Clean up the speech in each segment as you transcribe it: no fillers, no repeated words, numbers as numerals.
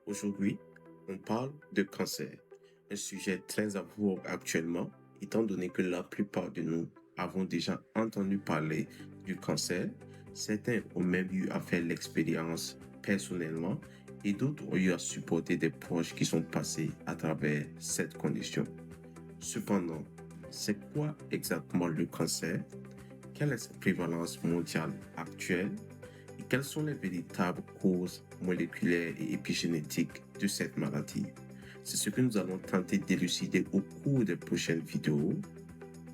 Aujourd'hui, on parle de cancer, un sujet très à vogue actuellement, étant donné que la plupart de nous avons déjà entendu parler du cancer. Certains ont même eu à faire l'expérience personnellement et d'autres ont eu à supporter des proches qui sont passés à travers cette condition. Cependant, c'est quoi exactement le cancer? Quelle est sa prévalence mondiale actuelle? Et quelles sont les véritables causes moléculaires et épigénétiques de cette maladie? C'est ce que nous allons tenter d'élucider au cours des prochaines vidéos,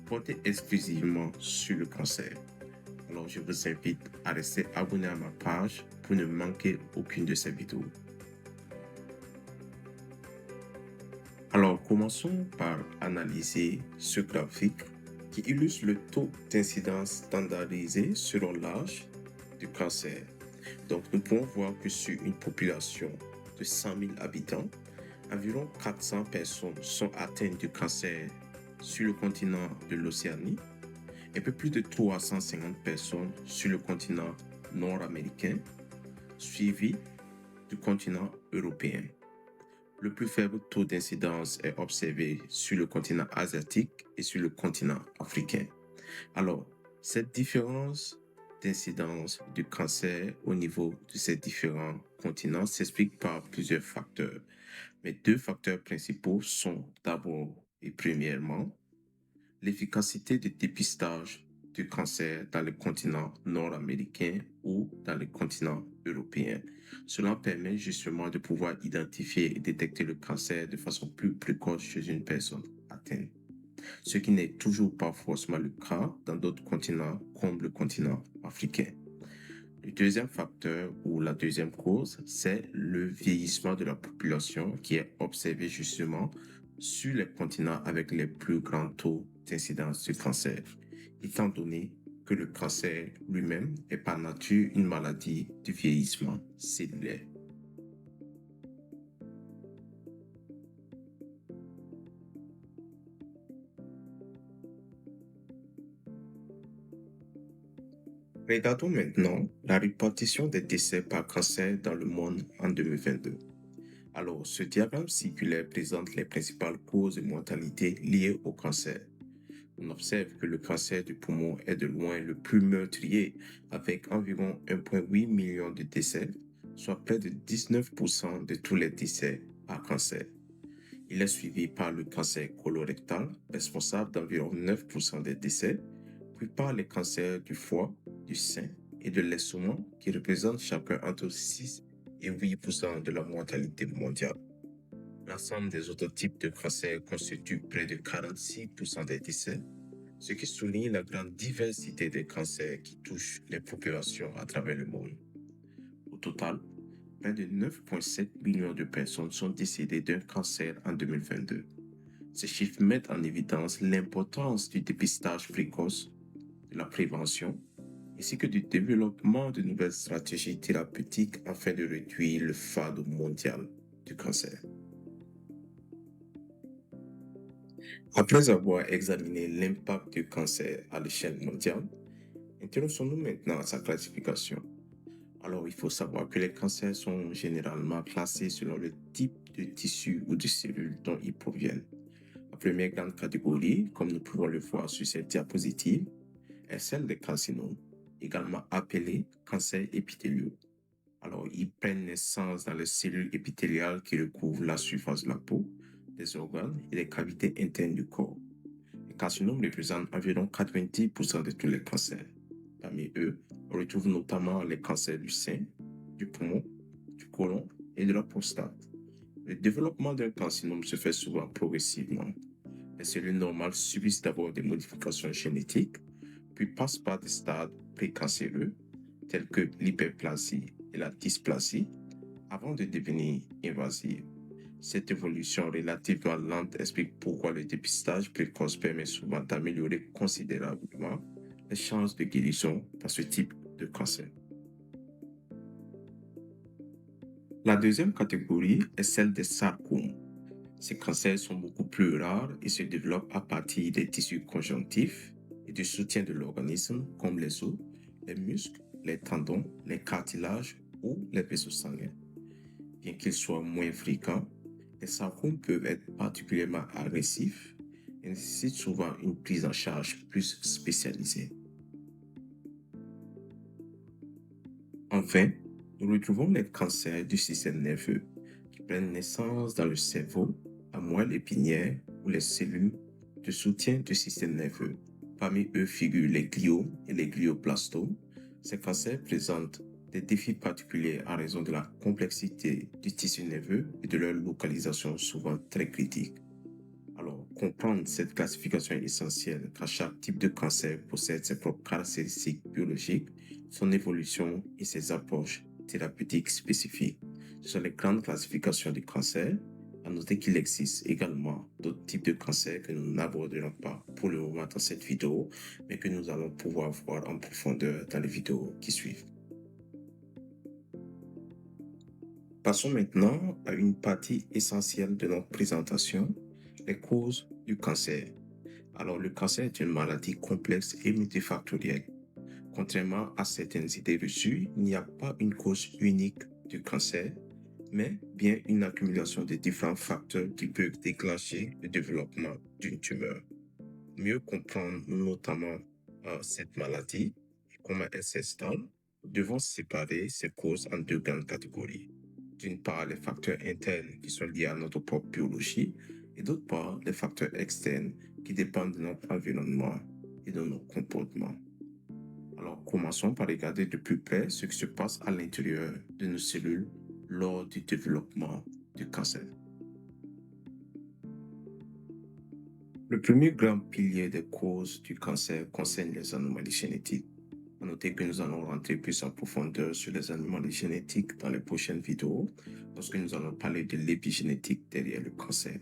portées exclusivement sur le cancer. Alors je vous invite à rester abonné à ma page pour ne manquer aucune de ces vidéos. Alors commençons par analyser ce graphique qui illustre le taux d'incidence standardisé selon l'âge du cancer. Donc, nous pouvons voir que sur une population de 100 000 habitants, environ 400 personnes sont atteintes du cancer sur le continent de l'Océanie, un peu plus de 350 personnes sur le continent nord-américain, suivi du continent européen. Le plus faible taux d'incidence est observé sur le continent asiatique et sur le continent africain. Alors, cette différence d'incidence du cancer au niveau de ces différents continents s'explique par plusieurs facteurs. Mais deux facteurs principaux sont d'abord et premièrement l'efficacité du dépistage du cancer dans le continent nord-américain ou dans le continent européen. Cela permet justement de pouvoir identifier et détecter le cancer de façon plus précoce chez une personne atteinte, ce qui n'est toujours pas forcément le cas dans d'autres continents comme le continent africain. Le deuxième facteur ou la deuxième cause, c'est le vieillissement de la population qui est observé justement sur les continents avec les plus grands taux d'incidence du cancer, étant donné que le cancer lui-même est par nature une maladie du vieillissement cellulaire. Regardons maintenant la répartition des décès par cancer dans le monde en 2022. Alors, ce diagramme circulaire présente les principales causes de mortalité liées au cancer. On observe que le cancer du poumon est de loin le plus meurtrier, avec environ 1,8 million de décès, soit près de 19% de tous les décès par cancer. Il est suivi par le cancer colorectal, responsable d'environ 9% des décès, puis par les cancers du foie, du sein et de l'estomac, qui représentent chacun entre 6 et 8% de la mortalité mondiale. L'ensemble des autres types de cancers constituent près de 46% des décès, ce qui souligne la grande diversité des cancers qui touchent les populations à travers le monde. Au total, près de 9,7 millions de personnes sont décédées d'un cancer en 2022. Ces chiffres mettent en évidence l'importance du dépistage précoce, de la prévention, ainsi que du développement de nouvelles stratégies thérapeutiques afin de réduire le fardeau mondial du cancer. Après avoir examiné l'impact du cancer à l'échelle mondiale, intéressons-nous maintenant à sa classification. Alors, il faut savoir que les cancers sont généralement classés selon le type de tissu ou de cellules dont ils proviennent. La première grande catégorie, comme nous pouvons le voir sur cette diapositive, est celle des carcinomes, également appelés cancers épithéliaux. Alors, ils prennent naissance dans les cellules épithéliales qui recouvrent la surface de la peau, des organes et des cavités internes du corps. Les carcinomes représentent environ 90% de tous les cancers. Parmi eux, on retrouve notamment les cancers du sein, du poumon, du côlon et de la prostate. Le développement d'un carcinome se fait souvent progressivement. Les cellules normales subissent d'abord des modifications génétiques, puis passent par des stades précancéreux, tels que l'hyperplasie et la dysplasie, avant de devenir invasives. Cette évolution relativement lente explique pourquoi le dépistage précoce permet souvent d'améliorer considérablement les chances de guérison dans ce type de cancer. La deuxième catégorie est celle des sarcomes. Ces cancers sont beaucoup plus rares et se développent à partir des tissus conjonctifs et du soutien de l'organisme comme les os, les muscles, les tendons, les cartilages ou les vaisseaux sanguins. Bien qu'ils soient moins fréquents, les sarcomes peuvent être particulièrement agressifs et nécessitent souvent une prise en charge plus spécialisée. Enfin, nous retrouvons les cancers du système nerveux qui prennent naissance dans le cerveau, la moelle épinière ou les cellules de soutien du système nerveux. Parmi eux figurent les gliomes et les glioblastomes. Ces cancers présentent des défis particuliers en raison de la complexité du tissu nerveux et de leur localisation souvent très critique. Alors, comprendre cette classification est essentiel car chaque type de cancer possède ses propres caractéristiques biologiques, son évolution et ses approches thérapeutiques spécifiques. Ce sont les grandes classifications du cancer. À noter qu'il existe également d'autres types de cancers que nous n'aborderons pas pour le moment dans cette vidéo, mais que nous allons pouvoir voir en profondeur dans les vidéos qui suivent. Passons maintenant à une partie essentielle de notre présentation, les causes du cancer. Alors, le cancer est une maladie complexe et multifactorielle. Contrairement à certaines idées reçues, il n'y a pas une cause unique du cancer, mais bien une accumulation de différents facteurs qui peuvent déclencher le développement d'une tumeur. Mieux comprendre notamment cette maladie et comment elle s'installe, nous devons séparer ces causes en deux grandes catégories. D'une part, les facteurs internes qui sont liés à notre propre biologie et d'autre part, les facteurs externes qui dépendent de notre environnement et de nos comportements. Alors, commençons par regarder de plus près ce qui se passe à l'intérieur de nos cellules lors du développement du cancer. Le premier grand pilier des causes du cancer concerne les anomalies génétiques. À noter que nous allons rentrer plus en profondeur sur les anomalies génétiques dans les prochaines vidéos, lorsque nous allons parler de l'épigénétique derrière le cancer.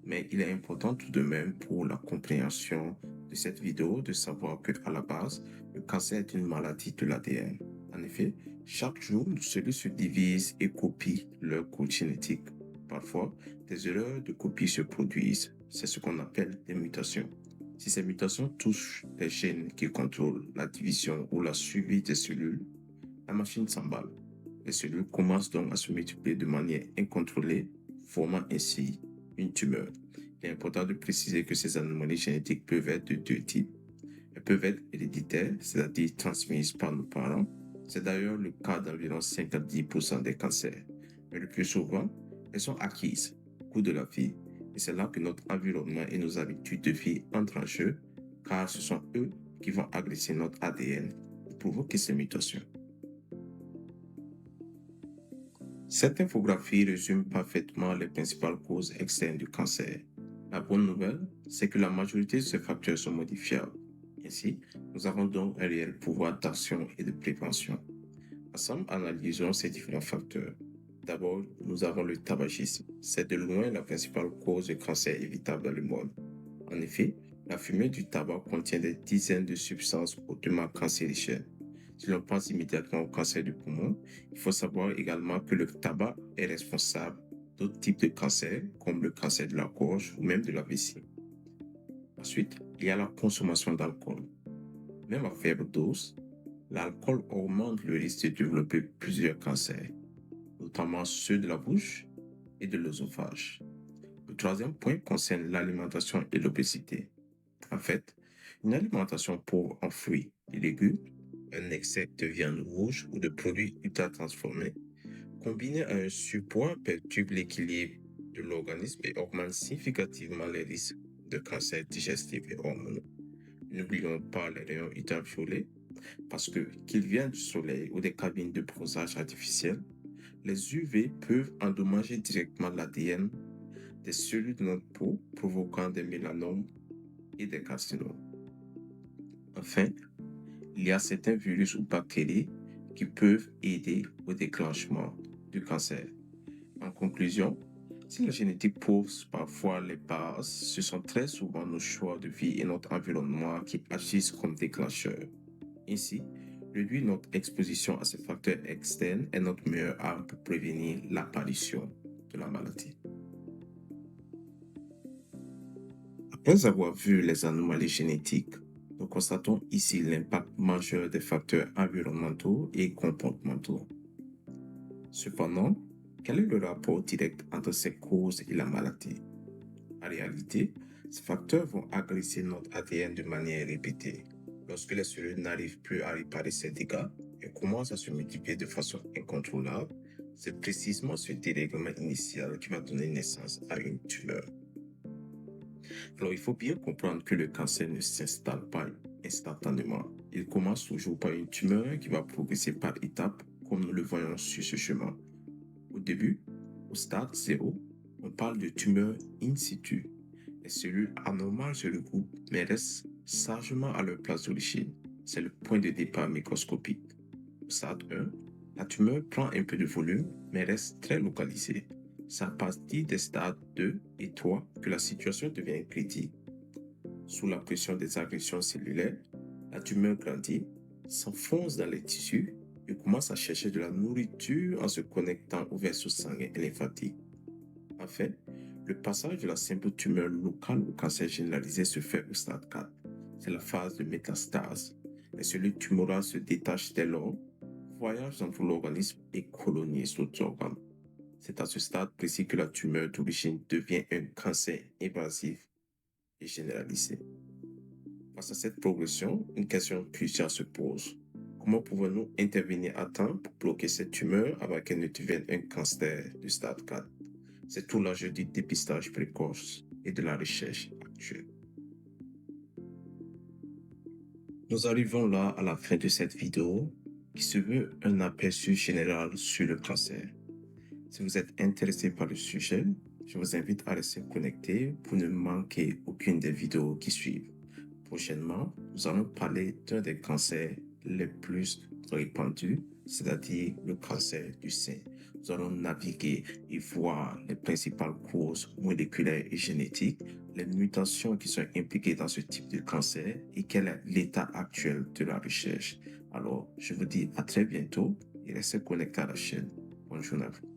Mais il est important tout de même pour la compréhension de cette vidéo de savoir qu'à la base, le cancer est une maladie de l'ADN. En effet, chaque jour, nos cellules se divisent et copient leur code génétique. Parfois, des erreurs de copie se produisent. C'est ce qu'on appelle des mutations. Si ces mutations touchent les gènes qui contrôlent la division ou la survie des cellules, la machine s'emballe. Les cellules commencent donc à se multiplier de manière incontrôlée, formant ainsi une tumeur. Il est important de préciser que ces anomalies génétiques peuvent être de deux types. Elles peuvent être héréditaires, c'est-à-dire transmises par nos parents. C'est d'ailleurs le cas d'environ 5 à 10% des cancers. Mais le plus souvent, elles sont acquises au cours de la vie. Et c'est là que notre environnement et nos habitudes de vie entrent en jeu, car ce sont eux qui vont agresser notre ADN et provoquer ces mutations. Cette infographie résume parfaitement les principales causes externes du cancer. La bonne nouvelle, c'est que la majorité de ces facteurs sont modifiables. Ainsi, nous avons donc un réel pouvoir d'action et de prévention. Ensemble, analysons ces différents facteurs. D'abord, nous avons le tabagisme. C'est de loin la principale cause de cancer évitable dans le monde. En effet, la fumée du tabac contient des dizaines de substances hautement cancérigènes. Si l'on pense immédiatement au cancer du poumon, il faut savoir également que le tabac est responsable d'autres types de cancers, comme le cancer de la gorge ou même de la vessie. Ensuite, il y a la consommation d'alcool. Même à faible dose, l'alcool augmente le risque de développer plusieurs cancers, notamment ceux de la bouche et de l'œsophage. Le troisième point concerne l'alimentation et l'obésité. En fait, une alimentation pauvre en fruits et légumes, un excès de viande rouge ou de produits ultra transformés, combiné à un surpoids, perturbe l'équilibre de l'organisme et augmente significativement les risques de cancer digestif et hormonaux. N'oublions pas les rayons ultraviolets, parce que qu'ils viennent du soleil ou des cabines de bronzage artificiel, les UV peuvent endommager directement l'ADN des cellules de notre peau, provoquant des mélanomes et des carcinomes. Enfin, il y a certains virus ou bactéries qui peuvent aider au déclenchement du cancer. En conclusion, si la génétique pose parfois les bases, ce sont très souvent nos choix de vie et notre environnement qui agissent comme déclencheurs. Ainsi, réduire notre exposition à ces facteurs externes est notre meilleure arme pour prévenir l'apparition de la maladie. Après avoir vu les anomalies génétiques, nous constatons ici l'impact majeur des facteurs environnementaux et comportementaux. Cependant, Quel est le rapport direct entre ces causes et la maladie? En réalité, ces facteurs vont agresser notre ADN de manière répétée. Lorsque les cellules n'arrivent plus à réparer ces dégâts et commencent à se multiplier de façon incontrôlable, c'est précisément ce dérèglement initial qui va donner naissance à une tumeur. Alors, il faut bien comprendre que le cancer ne s'installe pas instantanément. Il commence toujours par une tumeur qui va progresser par étapes, comme nous le voyons sur ce chemin. Au début, au stade 0, on parle de tumeur in situ. Les cellules anormales se regroupent mais restent sagement à leur place d'origine. C'est le point de départ microscopique. Au stade 1, la tumeur prend un peu de volume mais reste très localisée. C'est à partir des stades 2 et 3 que la situation devient critique. Sous la pression des agressions cellulaires, la tumeur grandit, s'enfonce dans les tissus et commence à chercher de la nourriture en se connectant aux vaisseaux sanguins et lymphatiques. En fait, le passage de la simple tumeur locale au cancer généralisé se fait au stade 4. C'est la phase de métastase. Les cellules tumorales se détachent dès lors, voyagent dans tout l'organisme et colonisent d'autres organes. C'est à ce stade précis que la tumeur d'origine devient un cancer invasif et généralisé. Face à cette progression, une question cruciale se pose. Comment pouvons-nous intervenir à temps pour bloquer cette tumeur avant qu'elle ne devienne un cancer du stade 4? C'est tout l'enjeu du dépistage précoce et de la recherche actuelle. Nous arrivons là à la fin de cette vidéo qui se veut un aperçu général sur le cancer. Si vous êtes intéressé par le sujet, je vous invite à rester connecté pour ne manquer aucune des vidéos qui suivent. Prochainement, nous allons parler d'un des cancers les plus répandus, c'est-à-dire le cancer du sein. Nous allons naviguer et voir les principales causes moléculaires et génétiques, les mutations qui sont impliquées dans ce type de cancer et quel est l'état actuel de la recherche. Alors, je vous dis à très bientôt et restez connectés à la chaîne. Bonne journée à vous.